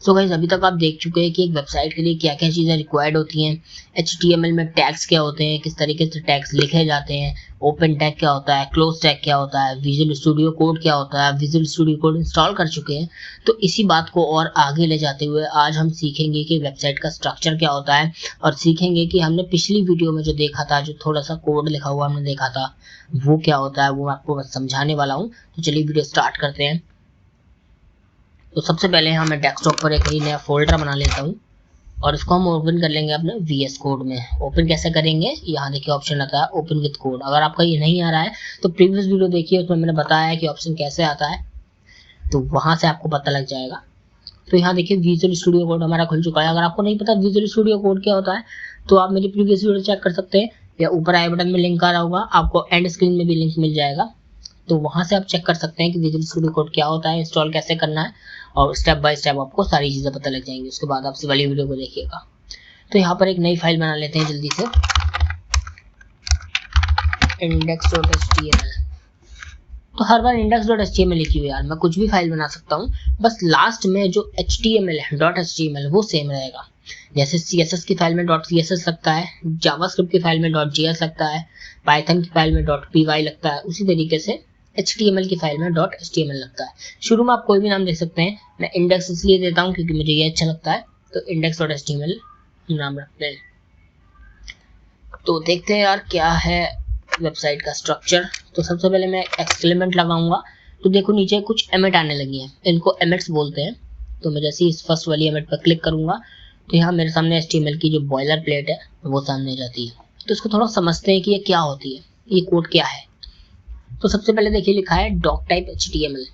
So guys, अभी तक आप देख चुके हैं कि एक वेबसाइट के लिए क्या क्या चीज़ें रिक्वायर्ड होती हैं, HTML में टैग्स क्या होते हैं, किस तरीके से टैग्स लिखे जाते हैं, ओपन टैग क्या होता है, क्लोज टैग क्या होता है, विजुअल स्टूडियो कोड क्या होता है, विजुअल स्टूडियो कोड इंस्टॉल कर चुके हैं। तो इसी बात को और आगे ले जाते हुए आज हम सीखेंगे कि वेबसाइट का स्ट्रक्चर क्या होता है, और सीखेंगे कि हमने पिछली वीडियो में जो देखा था, जो थोड़ा सा कोड लिखा हुआ हमने देखा था, वो क्या होता है, वो आपको बस समझाने वाला हूँ। तो चलिए वीडियो स्टार्ट करते हैं। तो सबसे पहले मैं डेस्कटॉप पर एक नया फोल्डर बना लेता हूँ और इसको हम ओपन कर लेंगे अपने VS कोड में। ओपन कैसे करेंगे, यहाँ देखिए ऑप्शन आता है ओपन विद कोड। अगर आपका ये नहीं आ रहा है तो प्रीवियस वीडियो देखिए, उसमें मैंने बताया है कि ऑप्शन कैसे आता है, तो वहाँ से आपको पता लग जाएगा। तो यहाँ देखिए विजुअल स्टूडियो कोड हमारा खुल चुका है। अगर आपको नहीं पता विजुअल स्टूडियो कोड क्या होता है तो आप मेरी प्रीवियस वीडियो चेक कर सकते हैं, या ऊपर आई बटन में लिंक आ रहा होगा, आपको एंड स्क्रीन में भी लिंक मिल जाएगा। तो वहाँ से आप चेक कर सकते हैं कि विजुअल स्टूडियो कोड क्या होता है, इंस्टॉल कैसे करना है, और स्टेप बाय स्टेप आपको सारी चीज़ें पता लग जाएंगी। उसके बाद आप इस वाली वीडियो को देखिएगा। तो यहाँ पर एक नई फाइल बना लेते हैं जल्दी से, index.html। तो हर बार index.html लिखी हुई यार, मैं कुछ भी फाइल बना सकता हूँ, बस लास्ट में जो HTML है .html वो सेम रहेगा। जैसे CSS की फाइल में .css लगता है, जावास्क्रिप्ट की फाइल में .js लगता है, पाइथन की फाइल में .py लगता है, उसी तरीके से HTML की फाइल में .html लगता है। शुरू में आप कोई भी नाम दे सकते हैं, मैं इंडेक्स इसलिए देता हूँ क्योंकि मुझे ये अच्छा लगता है, तो index.html नाम रखते हैं। तो देखते हैं यार क्या है वेबसाइट का स्ट्रक्चर। तो सबसे पहले मैं एक्सक्लेमेंट लगाऊंगा, तो देखो नीचे कुछ एमिट आने लगी हैं, इनको एमिट्स बोलते हैं। तो मैं जैसे इस फर्स्ट वाली एमिट पर क्लिक करूंगा तो यहाँ मेरे सामने HTML की जो बॉयलर प्लेट है वो सामने जाती है। तो इसको थोड़ा समझते हैं कि ये क्या होती है, ये कोड क्या है। तो सबसे पहले देखिए लिखा है डॉक टाइप HTML।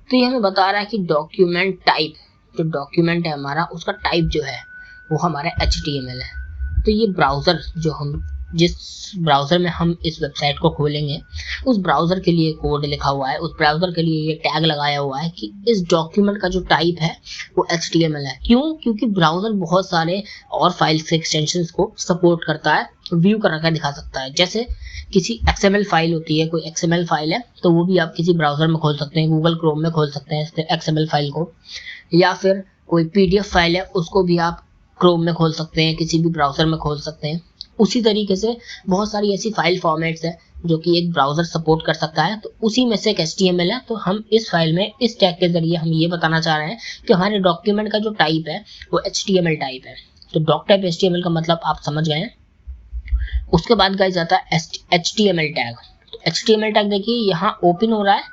तो ये हमें बता रहा है कि डॉक्यूमेंट टाइप, जो डॉक्यूमेंट है हमारा, उसका टाइप जो है वो हमारा HTML है। तो ये ब्राउज़र, जो हम जिस ब्राउज़र में हम इस वेबसाइट को खोलेंगे, उस ब्राउज़र के लिए कोड लिखा हुआ है, उस ब्राउज़र के लिए ये टैग लगाया हुआ है कि इस डॉक्यूमेंट का जो टाइप है वो HTML है। क्यों? क्योंकि ब्राउज़र बहुत सारे और फाइल्स एक्सटेंशंस को सपोर्ट करता है, व्यू कर दिखा सकता है। जैसे किसी XML फाइल होती है, कोई XML फाइल है तो वो भी आप किसी ब्राउज़र में खोल सकते हैं, गूगल क्रोम में खोल सकते हैं XML फाइल को, या फिर कोई PDF फाइल है उसको भी आप क्रोम में खोल सकते हैं, किसी भी ब्राउज़र में खोल सकते हैं। उसी तरीके से बहुत सारी ऐसी फाइल फॉर्मेट्स है जो कि एक ब्राउज़र सपोर्ट कर सकता है, तो उसी में से एक HTML है। तो हम इस फाइल में इस टैग के जरिए हम ये बताना चाह रहे हैं कि हमारे डॉक्यूमेंट का जो टाइप है वो HTML टाइप है। तो डॉक टाइप HTML का मतलब आप समझ गए हैं। उसके बाद गाइस आता है HTML टैग। तो HTML टैग देखिए यहाँ ओपन हो रहा है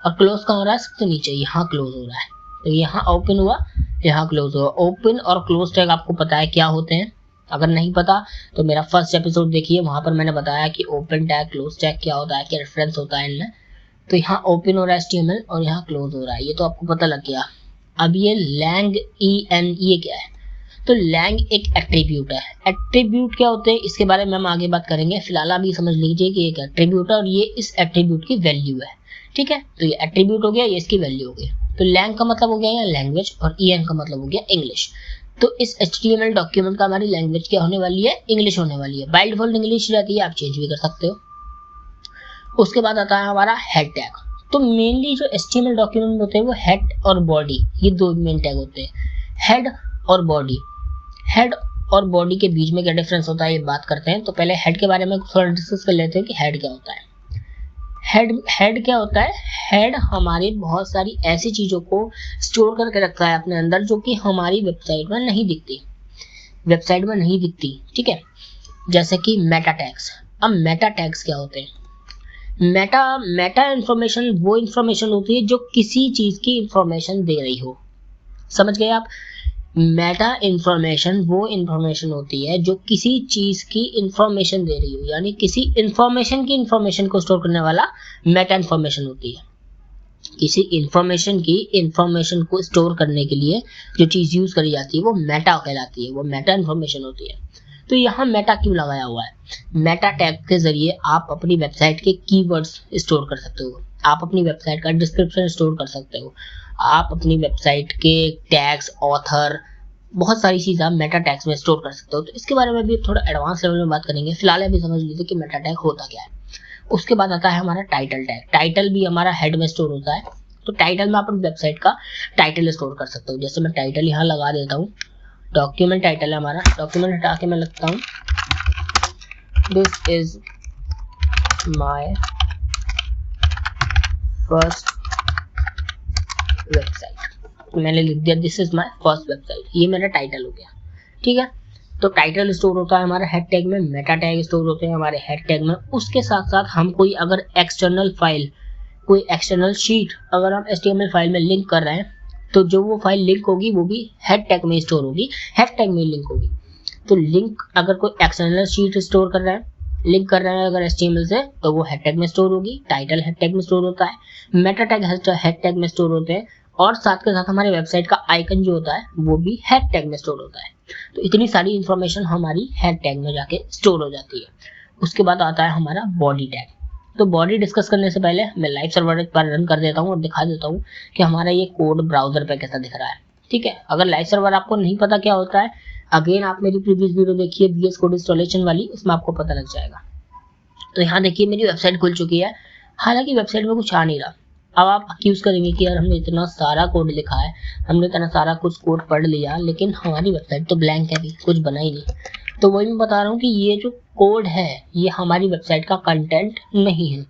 और क्लोज कहाँ हो रहा है, सबसे नीचे यहाँ क्लोज हो रहा है। तो यहाँ ओपन हुआ, यहाँ क्लोज हुआ। ओपन और क्लोज टैग आपको पता है क्या होते हैं? अगर नहीं पता तो मेरा फर्स्ट एपिसोड देखिए, वहाँ पर मैंने बताया कि ओपन टैग क्लोज टैग क्या होता है, क्या रेफरेंस होता है इनमें। तो यहाँ ओपन हो रहा है HTML और यहाँ क्लोज हो रहा है, ये तो आपको पता लग गया। अब ये लैंग ये क्या है? तो लैंग एक एट्रीब्यूट है। एट्रीब्यूट क्या होते हैं इसके बारे में हम आगे बात करेंगे, फिलहाल अभी समझ लीजिए कि एक एट्रीब्यूट है और ये इस एट्रीब्यूट की वैल्यू है। ठीक है, तो ये एट्रीब्यूट हो गया, ये इसकी वैल्यू हो गई। तो लैंग का मतलब हो गया यहाँ लैंग्वेज, और EN का मतलब हो गया इंग्लिश। तो इस HTML डॉक्यूमेंट का हमारी लैंग्वेज क्या होने वाली है? इंग्लिश होने वाली है। बाय डिफॉल्ट इंग्लिश रहती है, आप चेंज भी कर सकते हो। उसके बाद आता है हमारा हेड टैग। तो मेनली जो HTML डॉक्यूमेंट होते हैं वो हेड और बॉडी, ये दो मेन टैग होते हैं, हेड और बॉडी। हेड और बॉडी के बीच में क्या डिफरेंस होता है ये बात करते हैं। तो पहले हेड के बारे में थोड़ा डिस्कस कर लेते हैं कि हेड क्या होता है। हेड क्या होता है? हेड हमारी बहुत सारी ऐसी चीज़ों को स्टोर करके रखता है अपने अंदर जो कि हमारी वेबसाइट में नहीं दिखती। ठीक है, जैसे कि मेटा टैग्स। अब मेटा टैग्स क्या होते हैं? मेटा इंफॉर्मेशन वो इंफॉर्मेशन होती है जो किसी चीज़ की इंफॉर्मेशन दे रही हो। समझ गए आप? मेटा इंफॉर्मेशन वो इंफॉर्मेशन होती है जो किसी चीज़ की इंफॉर्मेशन दे रही हो, यानी किसी इंफॉर्मेशन की इंफॉर्मेशन को स्टोर करने वाला मेटा इंफॉर्मेशन होती है। किसी इंफॉर्मेशन की इंफॉर्मेशन को स्टोर करने के लिए जो चीज़ यूज़ करी जाती है वो मेटा कहलाती है, वो मेटा इंफॉर्मेशन होती है। तो यहाँ मेटा क्यों लगाया हुआ है? मेटा टैग के जरिए आप अपनी वेबसाइट के कीवर्ड्स स्टोर कर सकते हो, आप अपनी वेबसाइट का डिस्क्रिप्शन स्टोर कर सकते हो, आप अपनी वेबसाइट के टैग्स, ऑथर, बहुत सारी चीज़ आप मेटा टैग्स में स्टोर कर सकते हो। तो इसके बारे में भी थोड़ा एडवांस लेवल में बात करेंगे, फिलहाल अभी समझ लीजिए कि मेटा टैग होता क्या है। उसके बाद आता है हमारा टाइटल टैग। टाइटल भी हमारा हेड में स्टोर होता है। तो टाइटल में आप वेबसाइट का टाइटल स्टोर कर सकते हो। जैसे मैं टाइटल यहाँ लगा देता हूँ, डॉक्यूमेंट टाइटल है हमारा, डॉक्यूमेंट हटा के मैं लिखता हूँ this is my first website. मैंने लिख दिया this is my first website, ये मेरा टाइटल हो गया। ठीक है, तो टाइटल स्टोर होता है हमारा हेड टैग में, मेटा टैग स्टोर होते हैं हमारे हेड टैग में। उसके साथ साथ हम कोई अगर एक्सटर्नल फाइल, कोई एक्सटर्नल शीट अगर हम HTML फाइल में लिंक कर रहे हैं, तो जो वो फाइल लिंक होगी वो भी हेड टैग में स्टोर होगी, हेड टैग में लिंक होगी। तो लिंक अगर कोई एक्सटर्नल शीट स्टोर कर रहा है, लिंक कर रहे हैं अगर HTML से, तो वो हेड टैग में स्टोर होगी। टाइटल हेड टैग में स्टोर होता है, मेटा टैग हेड टैग में स्टोर होते हैं, और साथ के साथ हमारे वेबसाइट का आइकन जो होता है वो भी हेड टैग में स्टोर होता है। तो इतनी सारी इंफॉर्मेशन हमारी हेड टैग में जाके स्टोर हो जाती है। उसके बाद आता है हमारा बॉडी टैग। तो बॉडी डिस्कस करने से पहले मैं लाइव सर्वर पर रन कर देता हूँ और दिखा देता हूँ कि हमारा ये कोड ब्राउजर पे कैसा दिख रहा है। ठीक है, अगर लाइव सर्वर आपको नहीं पता क्या होता है, अगेन आप मेरी प्रीवियस वीडियो देखिए VS कोड इंस्टॉलेशन वाली, उसमें आपको पता लग जाएगा। तो यहाँ देखिए मेरी वेबसाइट खुल चुकी है, हालांकि वेबसाइट में कुछ आ नहीं रहा। अब आप अक्यूज करेंगे कि यार हमने इतना सारा कोड लिखा है, हमने इतना सारा कुछ कोड पढ़ लिया, लेकिन हमारी वेबसाइट तो ब्लैंक है, अभी कुछ बना ही नहीं। तो वही मैं बता रहा हूँ कि ये जो कोड है ये हमारी वेबसाइट का कंटेंट नहीं है,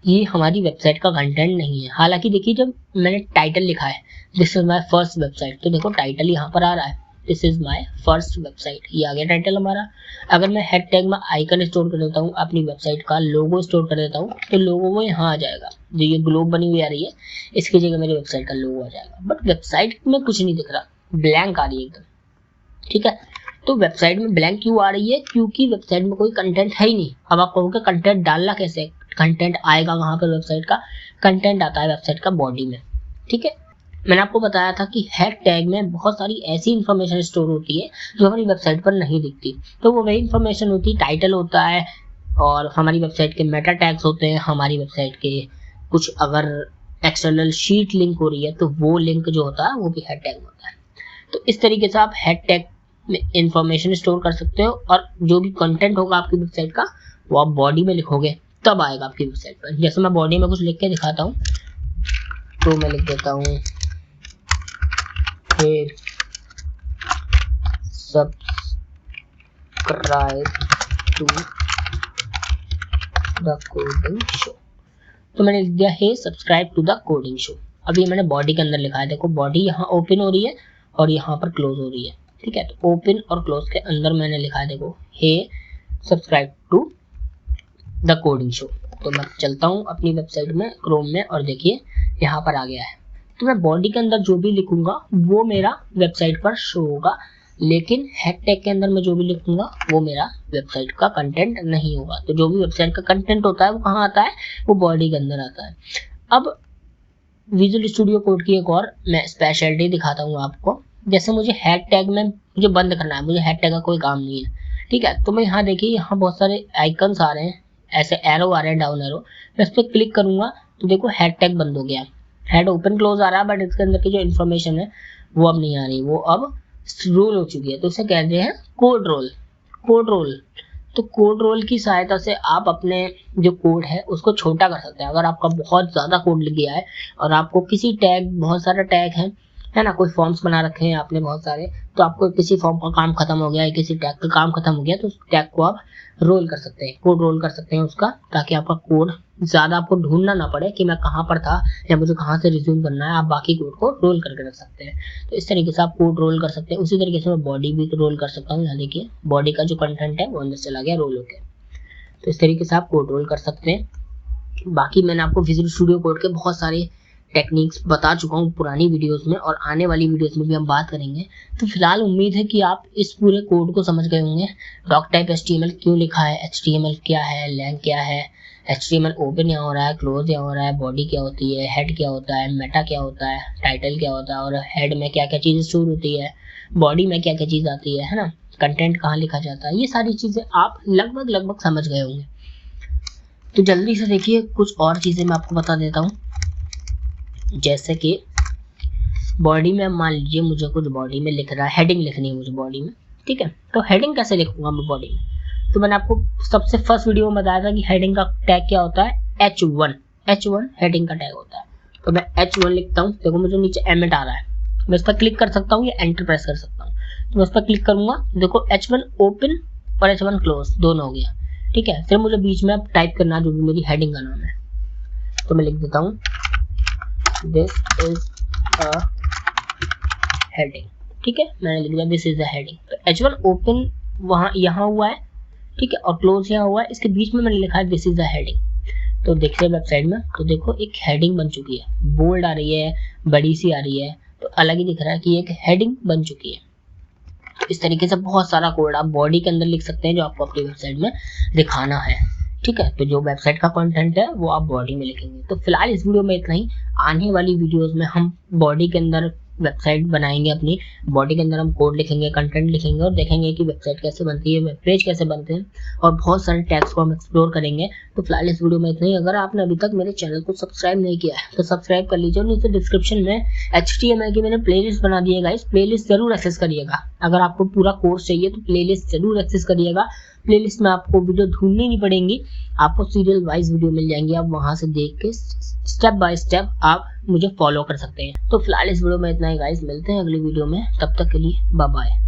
ये हमारी वेबसाइट का कंटेंट नहीं है। हालांकि देखिए जब मैंने टाइटल लिखा है this is my first website, तो देखो टाइटल यहाँ पर आ रहा है this is my first website, ये आ गया टाइटल हमारा। अगर मैं हेड टैग में आइकन स्टोर कर देता हूँ, अपनी वेबसाइट का लोगो स्टोर कर देता हूँ, तो लोगो वो यहाँ आ जाएगा, जो ये ग्लोब बनी हुई आ रही है इसकी जगह मेरी वेबसाइट का लोगो आ जाएगा। बट वेबसाइट में कुछ नहीं दिख रहा, ब्लैंक आ रही है एकदम। ठीक है, तो वेबसाइट में ब्लैंक क्यों आ रही है? क्योंकि वेबसाइट में कोई कंटेंट है ही नहीं। अब आप कहोगे कंटेंट डालना कैसे, कंटेंट आएगा कहाँ पर वेबसाइट का? कंटेंट आता है वेबसाइट का बॉडी में। ठीक है, मैंने आपको बताया था कि हेड टैग में बहुत सारी ऐसी इंफॉर्मेशन स्टोर होती है जो हमारी वेबसाइट पर नहीं दिखती। तो वो वही इंफॉर्मेशन होती है, टाइटल होता है और हमारी वेबसाइट के मेटा टैग्स होते हैं, हमारी वेबसाइट के कुछ अगर एक्सटर्नल शीट लिंक हो रही है तो वो लिंक जो होता है वो भी हेड टैग में होता है। तो इस तरीके से आप हेड टैग में इंफॉर्मेशन स्टोर कर सकते हो, और जो भी कंटेंट होगा आपकी वेबसाइट का वो आप बॉडी में लिखोगे तब आएगा आपकी वेबसाइट पर। जैसे मैं बॉडी में कुछ लिख के दिखाता हूँ, तो मैं लिख देता हूँ subscribe to the coding show. तो मैंने लिख दिया hey subscribe to the coding show. अभी मैंने बॉडी के अंदर लिखा है, देखो बॉडी यहाँ ओपन हो रही है और यहाँ पर क्लोज हो रही है। ठीक है, तो ओपन और क्लोज के अंदर मैंने लिखा है देखो hey subscribe to the coding show. तो मैं चलता हूँ अपनी वेबसाइट में क्रोम में और देखिए यहाँ पर आ गया है। तो मैं बॉडी के अंदर जो भी लिखूंगा वो मेरा वेबसाइट पर शो होगा, लेकिन हेड टैग के अंदर मैं जो भी लिखूंगा वो मेरा वेबसाइट का कंटेंट नहीं होगा। तो जो भी वेबसाइट का कंटेंट होता है वो कहाँ आता है? वो बॉडी के अंदर आता है। अब विजुअल स्टूडियो कोड की एक और मैं स्पेशलिटी दिखाता हूँ आपको। जैसे मुझे हेड टैग में मुझे बंद करना है, मुझे हेड टैग का कोई काम नहीं है। ठीक है, तो मैं यहाँ देखिए यहाँ बहुत सारे आइकन्स आ रहे हैं, ऐसे एरो आ रहे हैं, डाउन एरो, मैं इस पर क्लिक करूंगा तो देखो हेड टैग बंद हो गया, हेड ओपन क्लोज आ रहा है, बट इसके अंदर की जो इन्फॉर्मेशन है वो अब नहीं आ रही, वो अब रोल हो चुकी है। तो इसे कहते हैं कोड रोल। कोड रोल, तो कोड रोल की सहायता से आप अपने जो कोड है उसको छोटा कर सकते हैं। अगर आपका बहुत ज़्यादा कोड लिख गया है और आपको किसी टैग, बहुत सारा टैग है ना, कोई फॉर्म्स बना रखे हैं आपने बहुत सारे, तो आपको किसी फॉर्म का काम खत्म हो गया है, किसी टैग का काम खत्म हो गया, तो उस टैग को आप रोल कर सकते हैं, कोड रोल कर सकते हैं उसका, ताकि आपका कोड ज़्यादा आपको ढूंढना ना पड़े कि मैं कहाँ पर था या मुझे कहाँ से रिज्यूम करना है। आप बाकी कोड को रोल करके रख सकते हैं। तो इस तरीके से आप कोड रोल कर सकते हैं। उसी तरीके से मैं बॉडी भी रोल कर सकता हूँ। यहाँ देखिए बॉडी का जो कंटेंट है वो अंदर चला गया रोल होकर। तो इस तरीके से आप कोड रोल कर सकते हैं। बाकी मैंने आपको विजुअल स्टूडियो कोड के बहुत सारे टेक्निक्स बता चुका हूँ पुरानी वीडियोस में, और आने वाली वीडियोस में भी हम बात करेंगे। तो फिलहाल उम्मीद है कि आप इस पूरे कोड को समझ गए होंगे। डॉक टाइप HTML क्यों लिखा है, HTML क्या है, लैंग क्या है, HTML ओपन यहाँ हो रहा है, क्लोज यहाँ हो रहा है, बॉडी क्या होती है, हेड क्या होता है, मेटा क्या होता है, टाइटल क्या होता है, और हेड में क्या क्या चीज़ें स्टोर होती है, बॉडी में क्या क्या चीज़ आती है ना, कंटेंट कहाँ लिखा जाता है, ये सारी चीज़ें आप लगभग समझ गए होंगे। तो जल्दी से देखिए कुछ और चीज़ें मैं आपको बता देता हूँ। जैसे कि बॉडी में मान लीजिए मुझे कुछ बॉडी में लिख रहा है, हेडिंग लिखनी है मुझे बॉडी में। ठीक है, तो हेडिंग कैसे लिखूंगा मैं बॉडी में? तो मैंने आपको सबसे फर्स्ट वीडियो में बताया था कि हेडिंग का टैग क्या होता है, H1 हेडिंग का टैग होता है। तो मैं H1 लिखता हूँ, देखो मुझे नीचे एमिट आ रहा है, मैं इस पर क्लिक कर सकता हूँ या एंटर प्रेस कर सकता हूँ। तो मैं इस पर क्लिक करूंगा, देखो H1 ओपन और H1 क्लोज दोनों हो गया, ठीक है। फिर मुझे बीच में अब टाइप करना जो भी मेरी हेडिंग का नाम है, तो मैं लिख देता हूँ दिस इज अ हेडिंग, ठीक है, मैंने लिख दिया दिस इज अ हेडिंग। तो H1 ओपन वहाँ यहाँ हुआ है, ठीक है, और क्लोज यहाँ हुआ है, इसके बीच में मैंने लिखा है दिस इज अ हेडिंग। तो देखिए वेबसाइट में, तो देखो एक हेडिंग बन चुकी है, बोल्ड आ रही है, बड़ी सी आ रही है, तो अलग ही दिख रहा है कि एक हेडिंग बन चुकी है। तो इस तरीके से बहुत सारा कोड आप बॉडी के अंदर लिख सकते हैं जो आपको अपनी वेबसाइट में दिखाना है, ठीक है। तो जो वेबसाइट का कंटेंट है वो आप बॉडी में लिखेंगे। तो फिलहाल इस वीडियो में इतना ही। आने वाली वीडियोस में हम बॉडी के अंदर वेबसाइट बनाएंगे, अपनी बॉडी के अंदर हम कोड लिखेंगे, कंटेंट लिखेंगे और देखेंगे कि वेबसाइट कैसे बनती है, वेब पेज कैसे बनते हैं, और बहुत सारे टैग्स को हम एक्सप्लोर करेंगे। तो फिलहाल इस वीडियो में इतना ही। अगर आपने अभी तक मेरे चैनल को सब्सक्राइब नहीं किया है तो सब्सक्राइब कर लीजिए, और नीचे डिस्क्रिप्शन में HTML की मैंने प्लेलिस्ट बना दी है गाइस, प्लेलिस्ट जरूर एक्सेस करिएगा। अगर आपको पूरा कोर्स चाहिए तो प्लेलिस्ट जरूर एक्सेस करिएगा। प्लेलिस्ट में आपको वीडियो ढूंढनी नहीं पड़ेंगी, आपको सीरियल वाइज वीडियो मिल जाएंगी, आप वहां से देख के स्टेप बाय स्टेप आप मुझे फॉलो कर सकते हैं। तो फिलहाल इस वीडियो में इतना ही गाइस, मिलते हैं अगली वीडियो में, तब तक के लिए बाय बाय।